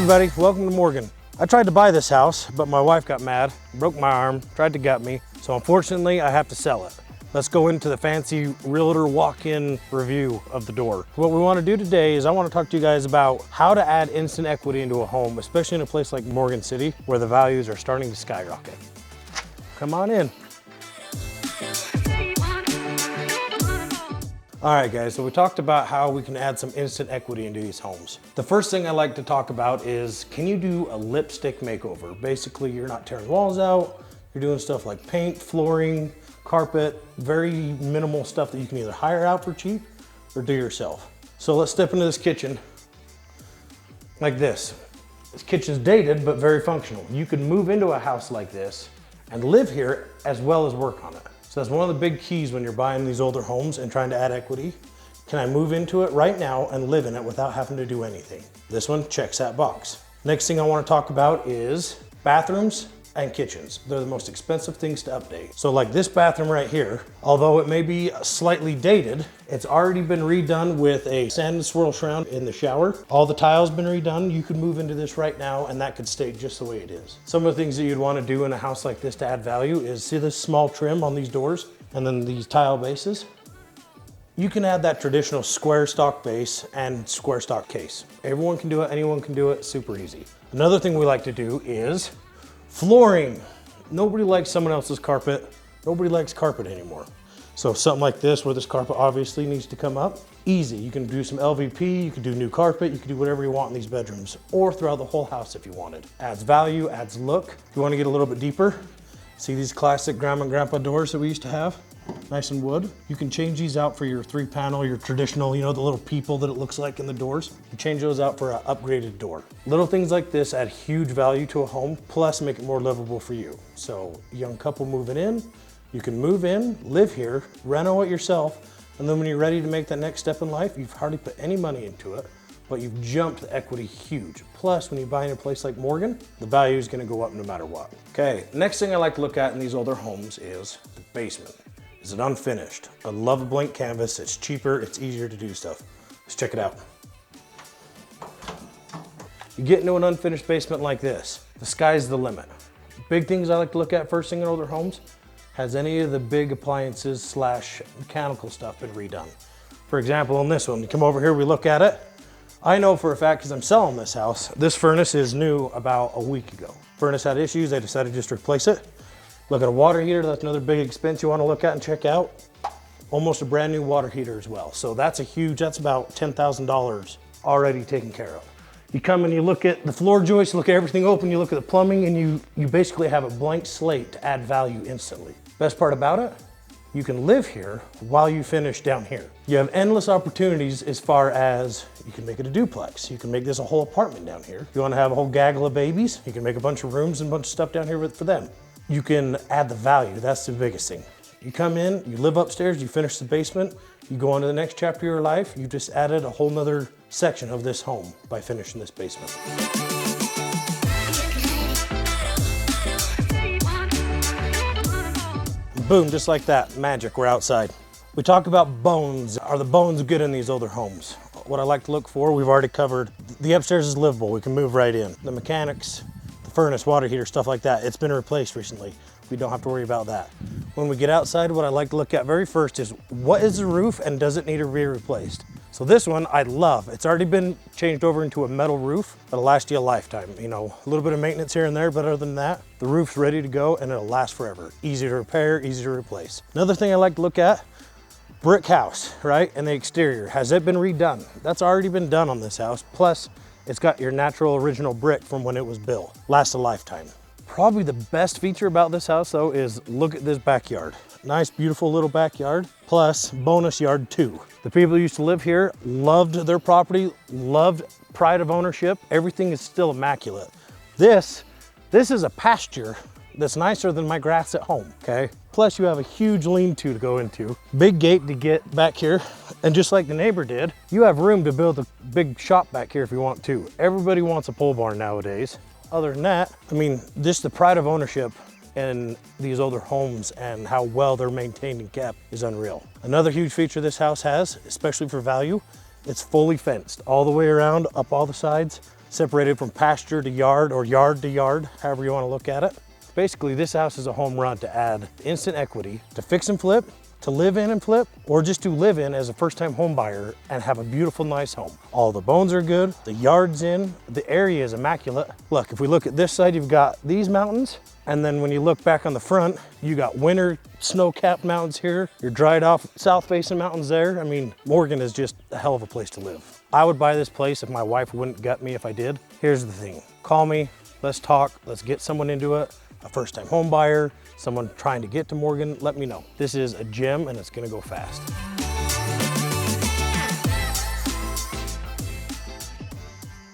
everybody, welcome to Morgan. I tried to buy this house, but my wife got mad, broke my arm, tried to gut me, so unfortunately I have to sell it. Let's go into the fancy realtor walk-in review of the door. What we want to do today is I want to talk to you guys about how to add instant equity into a home, especially in a place like Morgan City, where the values are starting to skyrocket. Come on in. All right guys, so we talked about how we can add some instant equity into these homes. The first thing I like to talk about is, can you do a lipstick makeover? Basically, you're not tearing walls out, you're doing stuff like paint, flooring, carpet, very minimal stuff that you can either hire out for cheap or do yourself. So let's step into this kitchen like this. This kitchen's dated, but very functional. You can move into a house like this and live here as well as work on it. So that's one of the big keys when you're buying these older homes and trying to add equity. Can I move into it right now and live in it without having to do anything? This one checks that box. Next thing I want to talk about is bathrooms and kitchens. They're the most expensive things to update. So like this bathroom right here, although it may be slightly dated, it's already been redone with a sand and swirl shroud in the shower. All the tiles been redone. You could move into this right now and that could stay just the way it is. Some of the things that you'd want to do in a house like this to add value is, see this small trim on these doors and then these tile bases? You can add that traditional square stock base and square stock case. Everyone can do it, anyone can do it, super easy. Another thing we like to do is flooring. Nobody likes someone else's carpet. Nobody likes carpet anymore. So something like this, where this carpet obviously needs to come up, easy. You can do some LVP, you can do new carpet, you can do whatever you want in these bedrooms, or throughout the whole house if you wanted. Adds value, adds look. If you want to get a little bit deeper, see these classic grandma and grandpa doors that we used to have? Nice and wood. You can change these out for your 3-panel, your traditional, you know, the little people that it looks like in the doors. You change those out for an upgraded door. Little things like this add huge value to a home, plus make it more livable for you. So young couple moving in, you can move in, live here, reno it yourself, and then when you're ready to make that next step in life, you've hardly put any money into it, but you've jumped the equity huge. Plus, when you buy in a place like Morgan, the value is gonna go up no matter what. Okay, next thing I like to look at in these older homes is the basement. Is it unfinished? I love a blank canvas. It's cheaper, it's easier to do stuff. Let's check it out. You get into an unfinished basement like this, the sky's the limit. Big things I like to look at first thing in older homes, has any of the big appliances slash mechanical stuff been redone? For example, on this one, you come over here, we look at it. I know for a fact, because I'm selling this house, this furnace is new about a week ago. Furnace had issues, they decided just to replace it. Look at a water heater, that's another big expense you want to look at and check out. Almost a brand new water heater as well. So that's that's about $10,000 already taken care of. You come and you look at the floor joists, look at everything open, you look at the plumbing, and you basically have a blank slate to add value instantly. Best part about it, you can live here while you finish down here. You have endless opportunities as far as you can make it a duplex. You can make this a whole apartment down here. If you want to have a whole gaggle of babies, you can make a bunch of rooms and a bunch of stuff down here for them. You can add the value, that's the biggest thing. You come in, you live upstairs, you finish the basement, you go on to the next chapter of your life, you just added a whole nother section of this home by finishing this basement. Boom, just like that, magic, we're outside. We talk about bones. Are the bones good in these older homes? What I like to look for, we've already covered. The upstairs is livable, we can move right in. The mechanics, furnace, water heater, stuff like that. It's been replaced recently. We don't have to worry about that. When we get outside, what I like to look at very first is, what is the roof and does it need to be replaced? So this one I love. It's already been changed over into a metal roof that'll last you a lifetime. You know, a little bit of maintenance here and there, but other than that, the roof's ready to go and it'll last forever. Easy to repair, easy to replace. Another thing I like to look at, brick house, right? And the exterior, has it been redone? That's already been done on this house. Plus, it's got your natural original brick from when it was built. Lasts a lifetime. Probably the best feature about this house though is look at this backyard. Nice, beautiful little backyard, plus bonus yard too. The people who used to live here loved their property, loved pride of ownership. Everything is still immaculate. This is a pasture that's nicer than my grass at home, okay? Plus you have a huge lean-to go into. Big gate to get back here. And just like the neighbor did, you have room to build a big shop back here if you want to. Everybody wants a pole barn nowadays. Other than that, I mean, just the pride of ownership in these older homes and how well they're maintained and kept is unreal. Another huge feature this house has, especially for value, it's fully fenced all the way around, up all the sides. separated from pasture to yard or yard to yard, however you want to look at it. Basically, this house is a home run to add instant equity, to fix and flip, to live in and flip, or just to live in as a first-time home buyer and have a beautiful, nice home. All the bones are good, the yard's in, the area is immaculate. Look, if we look at this side, you've got these mountains, and then when you look back on the front, you got winter snow-capped mountains here, your dried off south-facing mountains there. I mean, Morgan is just a hell of a place to live. I would buy this place if my wife wouldn't gut me if I did. Here's the thing, call me, let's talk, let's get someone into it, a first-time home buyer, someone trying to get to Morgan, let me know. This is a gem and it's gonna go fast.